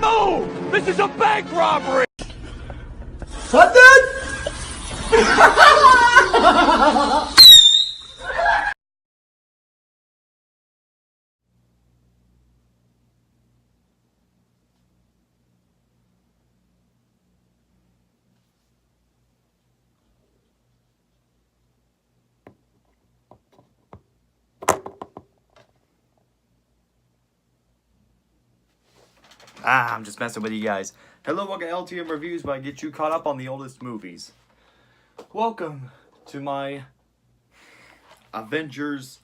move! This is a bank robbery! What I'm just messing with you guys. Hello, welcome to LTM Reviews, where I get you caught up on the oldest movies. Welcome to my Avengers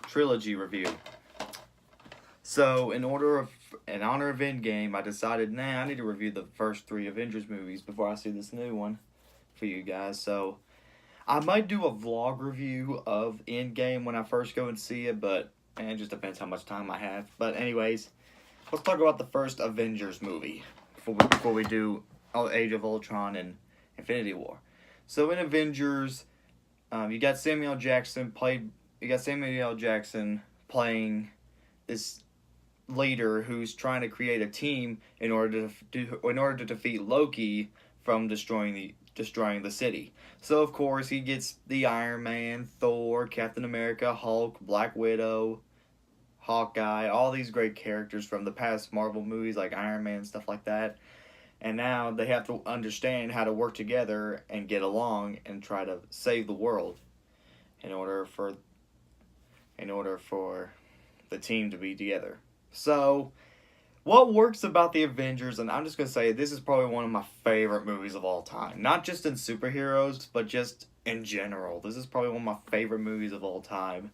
trilogy review. So, in honor of Endgame, I decided, I need to review the first 3 Avengers movies before I see this new one for you guys. So, I might do a vlog review of Endgame when I first go and see it, but it just depends how much time I have. But anyways, let's talk about the first Avengers movie before we do Age of Ultron and Infinity War. So in Avengers, you got Samuel Jackson playing this leader who's trying to create a team in order to defeat Loki from destroying the city. So of course he gets the Iron Man, Thor, Captain America, Hulk, Black Widow, Hawkeye, all these great characters from the past Marvel movies like Iron Man, stuff like that. And now they have to understand how to work together and get along and try to save the world in order for the team to be together. So, what works about the Avengers, and I'm just going to say this is probably one of my favorite movies of all time. Not just in superheroes, but just in general. This is probably one of my favorite movies of all time.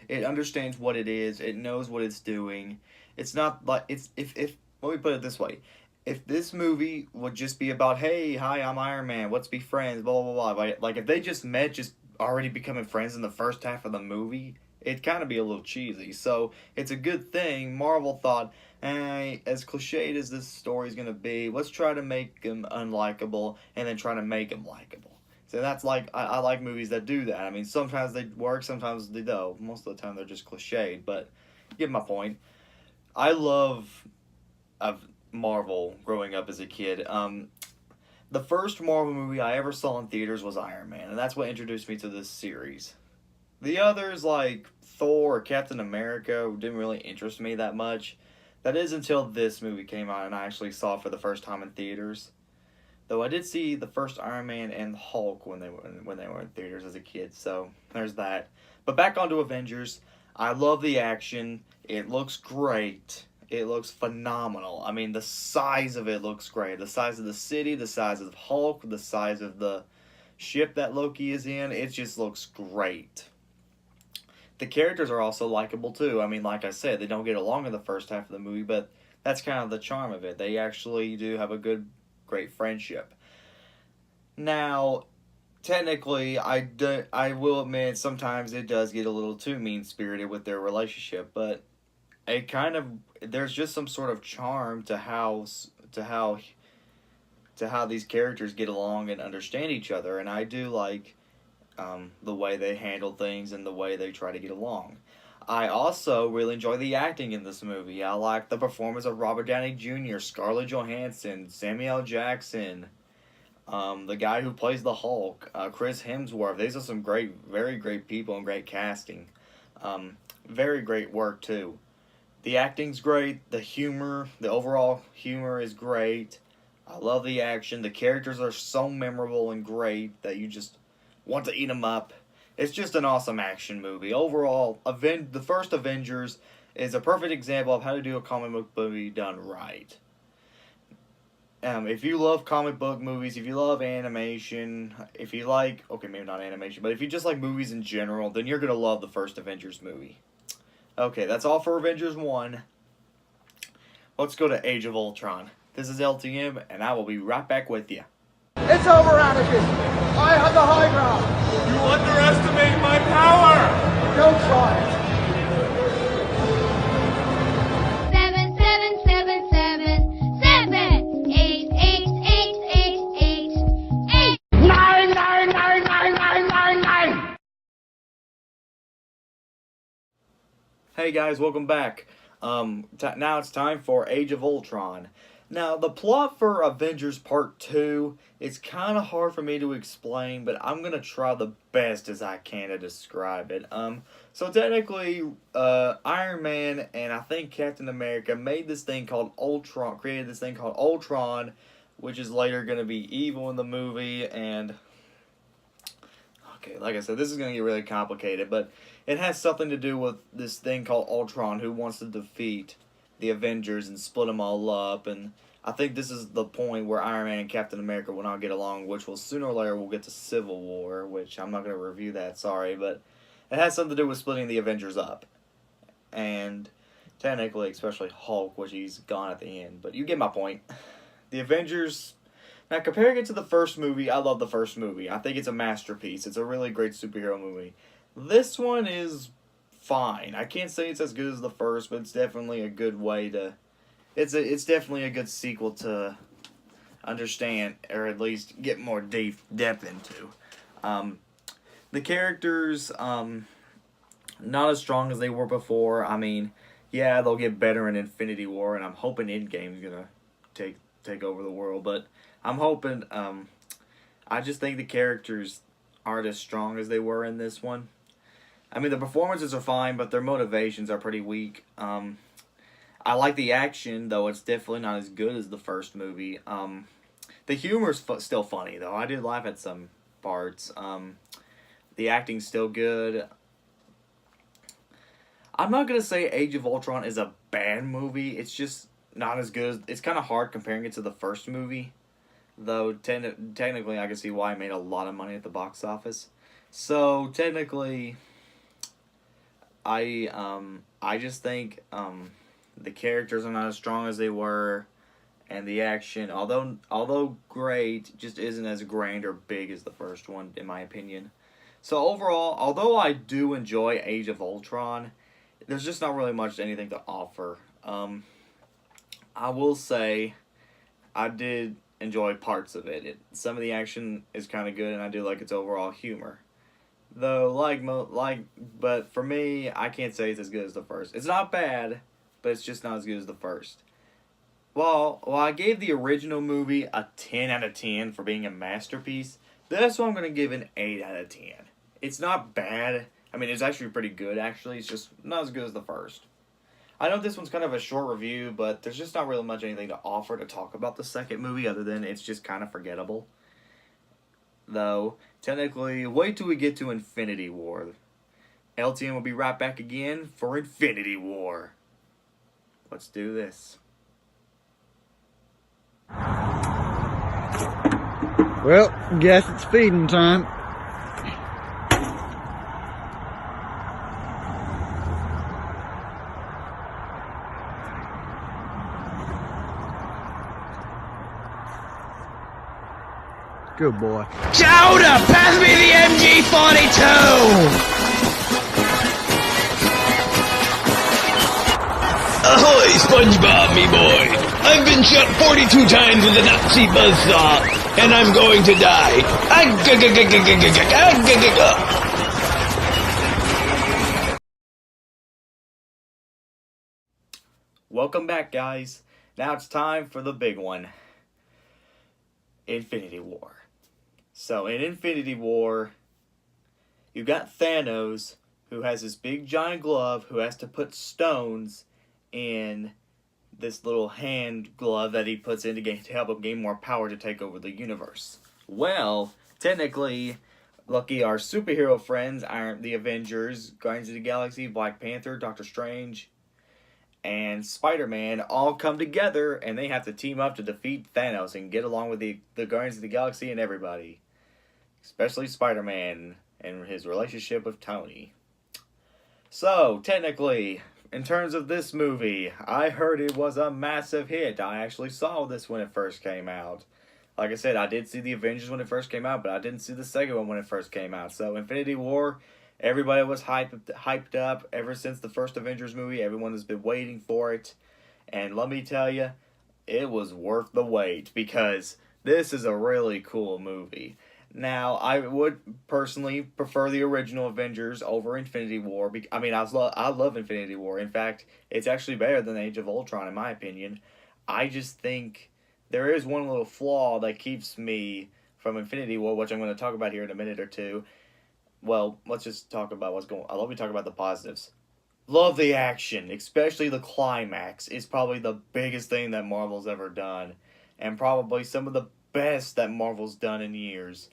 It understands what it is. It knows what it's doing. It's not like if let me put it this way. If this movie would just be about, hey, hi, I'm Iron Man, let's be friends, blah, blah, blah. Like if they just met, just already becoming friends in the first half of the movie, it'd kind of be a little cheesy. So it's a good thing Marvel thought, as cliched as this story's going to be, let's try to make them unlikable and then try to make them likable. So that's like, I like movies that do that. I mean, sometimes they work, sometimes they don't. Most of the time they're just cliched, but you get my point. I love Marvel growing up as a kid. The first Marvel movie I ever saw in theaters was Iron Man, and that's what introduced me to this series. The others, like Thor or Captain America, didn't really interest me that much. That is until this movie came out and I actually saw it for the first time in theaters. Though I did see the first Iron Man and Hulk when they were in theaters as a kid, so there's that. But back onto Avengers, I love the action. It looks great. It looks phenomenal. I mean, the size of it looks great. The size of the city, the size of Hulk, the size of the ship that Loki is in, it just looks great. The characters are also likable too. I mean, like I said, they don't get along in the first half of the movie, but that's kind of the charm of it. They actually do have a great friendship. Now, technically, I will admit sometimes it does get a little too mean-spirited with their relationship, but there's just some sort of charm to how these characters get along and understand each other, and I do like the way they handle things and the way they try to get along. I also really enjoy the acting in this movie. I like the performance of Robert Downey Jr., Scarlett Johansson, Samuel Jackson, the guy who plays the Hulk, Chris Hemsworth. These are some very great people and great casting. Very great work too. The acting's great. The overall humor is great. I love the action. The characters are so memorable and great that you just want to eat them up. It's just an awesome action movie. Overall, the first Avengers is a perfect example of how to do a comic book movie done right. If you love comic book movies, if you love animation, if you like, okay, maybe not animation, but if you just like movies in general, then you're going to love the first Avengers movie. Okay, that's all for Avengers 1. Let's go to Age of Ultron. This is LTM, and I will be right back with you. It's over, Anakin! I have the high ground! You underestimate my power! Don't try it! 9. Hey guys, welcome back. Now it's time for Age of Ultron. Now, the plot for Avengers Part 2, it's kind of hard for me to explain, but I'm going to try the best as I can to describe it. So technically, Iron Man and I think Captain America made this thing called Ultron, created this thing called Ultron, which is later going to be evil in the movie, and okay, like I said, this is going to get really complicated, but it has something to do with this thing called Ultron who wants to defeat the Avengers and split them all up, and I think this is the point where Iron Man and Captain America will not get along, which will sooner or later we'll get to Civil War, which I'm not going to review that, sorry, but it has something to do with splitting the Avengers up, and technically, especially Hulk, which he's gone at the end, but you get my point. The Avengers, now comparing it to the first movie, I love the first movie. I think it's a masterpiece. It's a really great superhero movie. This one is fine. I can't say it's as good as the first, but it's definitely a good way to... It's definitely a good sequel to understand, or at least get more depth into. The characters, not as strong as they were before. I mean, yeah, they'll get better in Infinity War, and I'm hoping Endgame's gonna take over the world, but I'm hoping, I just think the characters aren't as strong as they were in this one. I mean, the performances are fine, but their motivations are pretty weak. I like the action, though it's definitely not as good as the first movie. The humor's still funny, though. I did laugh at some parts. The acting's still good. I'm not going to say Age of Ultron is a bad movie. It's just not as good. It's kind of hard comparing it to the first movie. Though, technically, I can see why it made a lot of money at the box office. So, technically, I just think the characters are not as strong as they were, and the action, although great, just isn't as grand or big as the first one, in my opinion. So overall, although I do enjoy Age of Ultron, there's just not really much anything to offer. I will say, I did enjoy parts of it. Some of the action is kind of good, and I do like its overall humor. Though, but for me, I can't say it's as good as the first. It's not bad, but it's just not as good as the first. Well, I gave the original movie a 10 out of 10 for being a masterpiece. That's why I'm going to give an 8 out of 10. It's not bad. I mean, it's actually pretty good, actually. It's just not as good as the first. I know this one's kind of a short review, but there's just not really much anything to offer to talk about the second movie other than it's just kind of forgettable. Though, technically, wait till we get to Infinity War. LTM will be right back again for Infinity War. Let's do this. Well, guess it's feeding time. Good boy. Chowder, pass me the MG-42! Ahoy, SpongeBob, me boy! I've been shot 42 times with a Nazi buzzsaw, and I'm going to die. Welcome back, guys. Now it's time for the big one. Infinity War. So, in Infinity War, you've got Thanos, who has this big giant glove, who has to put stones in this little hand glove that he puts in to help him gain more power to take over the universe. Well, technically, lucky our superhero friends, the Avengers, Guardians of the Galaxy, Black Panther, Doctor Strange, and Spider-Man all come together, and they have to team up to defeat Thanos and get along with the Guardians of the Galaxy and everybody. Especially Spider-Man and his relationship with Tony. So, technically, in terms of this movie, I heard it was a massive hit. I actually saw this when it first came out. Like I said, I did see the Avengers when it first came out, but I didn't see the second one when it first came out. So, Infinity War, everybody was hyped up ever since the first Avengers movie. Everyone has been waiting for it. And let me tell you, it was worth the wait because this is a really cool movie. Now, I would personally prefer the original Avengers over Infinity War. I mean, I love Infinity War. In fact, it's actually better than Age of Ultron, in my opinion. I just think there is one little flaw that keeps me from Infinity War, which I'm going to talk about here in a minute or two. Well, let's just talk about what's going on. Let me talk about the positives. Love the action, especially the climax. It's probably the biggest thing that Marvel's ever done, and probably some of the best that Marvel's done in years.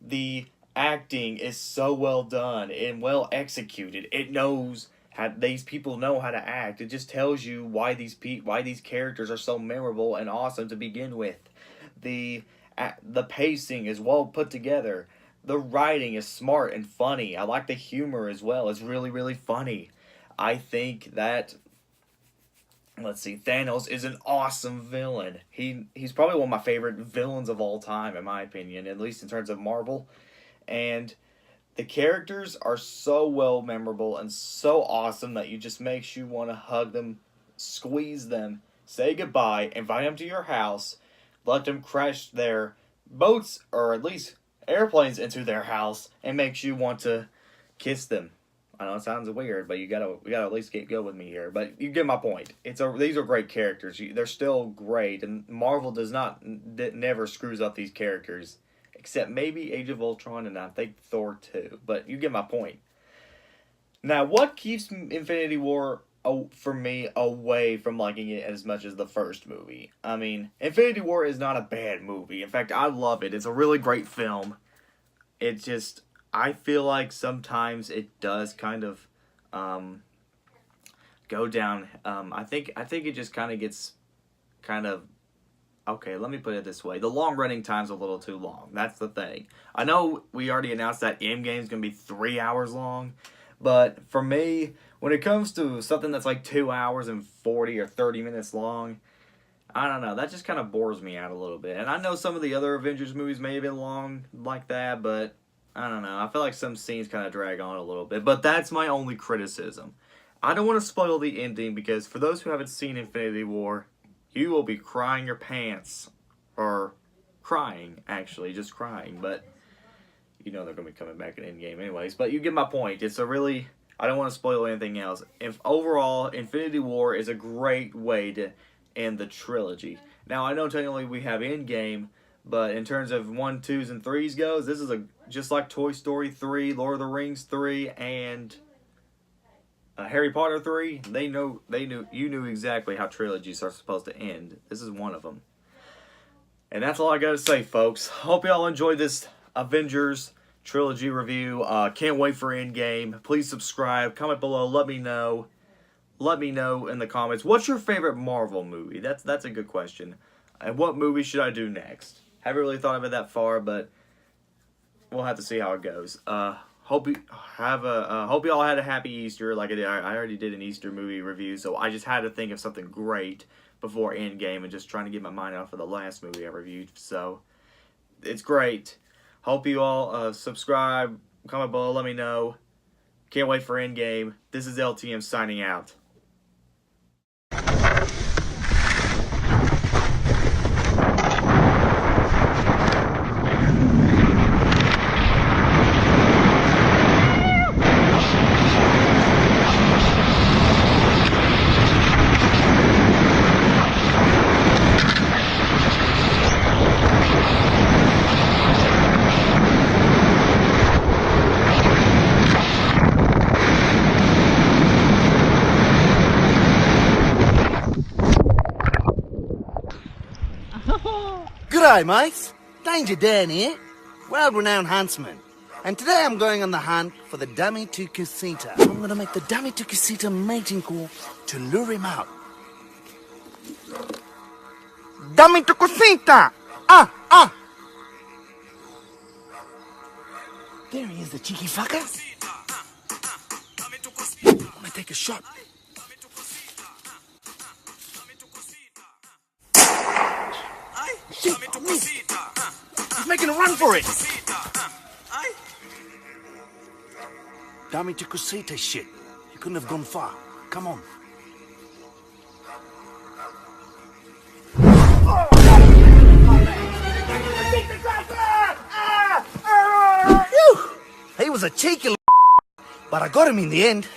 The acting is so well done and well executed. It knows how these people know how to act. It just tells you why these characters are so memorable and awesome to begin with. The pacing is well put together. The writing is smart and funny. I like the humor as well. It's really, really funny. I think that, let's see, Thanos is an awesome villain. He's probably one of my favorite villains of all time, in my opinion, at least in terms of Marvel. And the characters are so well memorable and so awesome that you just makes you want to hug them, squeeze them, say goodbye, invite them to your house, let them crash their boats or at least airplanes into their house, and makes you want to kiss them. I know it sounds weird, but we gotta at least go with me here. But you get my point. These are great characters. They're still great, and Marvel never screws up these characters, except maybe Age of Ultron and I think Thor too. But you get my point. Now, what keeps Infinity War for me away from liking it as much as the first movie? I mean, Infinity War is not a bad movie. In fact, I love it. It's a really great film. It just, I feel like sometimes it does kind of go down. I think it just kind of gets okay, let me put it this way. The long running time's a little too long. That's the thing. I know we already announced that Endgame's going to be 3 hours long, but for me, when it comes to something that's like 2 hours and 40 or 30 minutes long, I don't know. That just kind of bores me out a little bit. And I know some of the other Avengers movies may have been long like that, but I don't know. I feel like some scenes kind of drag on a little bit. But that's my only criticism. I don't want to spoil the ending because for those who haven't seen Infinity War, you will be crying your pants. Or crying, actually. Just crying. But you know they're going to be coming back in Endgame anyways. But you get my point. It's a really... I don't want to spoil anything else. Overall, Infinity War is a great way to end the trilogy. Now, I know technically we have Endgame, but in terms of 1, 2s, and 3s goes, this is just like Toy Story 3, Lord of the Rings 3, and Harry Potter 3. You knew exactly how trilogies are supposed to end. This is one of them. And that's all I got to say, folks. Hope y'all enjoyed this Avengers trilogy review. Can't wait for Endgame. Please subscribe, comment below, let me know. Let me know in the comments, what's your favorite Marvel movie? That's a good question. And what movie should I do next? Haven't really thought of it that far, but we'll have to see how it goes. Hope you all had a happy Easter. Like I did, I already did an Easter movie review, so I just had to think of something great before Endgame and just trying to get my mind off of the last movie I reviewed. So it's great. Hope you all subscribe, comment below, let me know. Can't wait for Endgame. This is LTM signing out. G'day, mates. Danger Dan here, world-renowned huntsman. And today I'm going on the hunt for the dummy Tucusita. I'm going to make the dummy Tucusita mating call to lure him out. Dummy Tucusita! Ah! There he is, the cheeky fucker. I'm going to take a shot. Shit, I missed. He's making a run for it. Dummy Tucusita shit. He couldn't have gone far. Come on. Oh, was a cheeky but I got him in the end.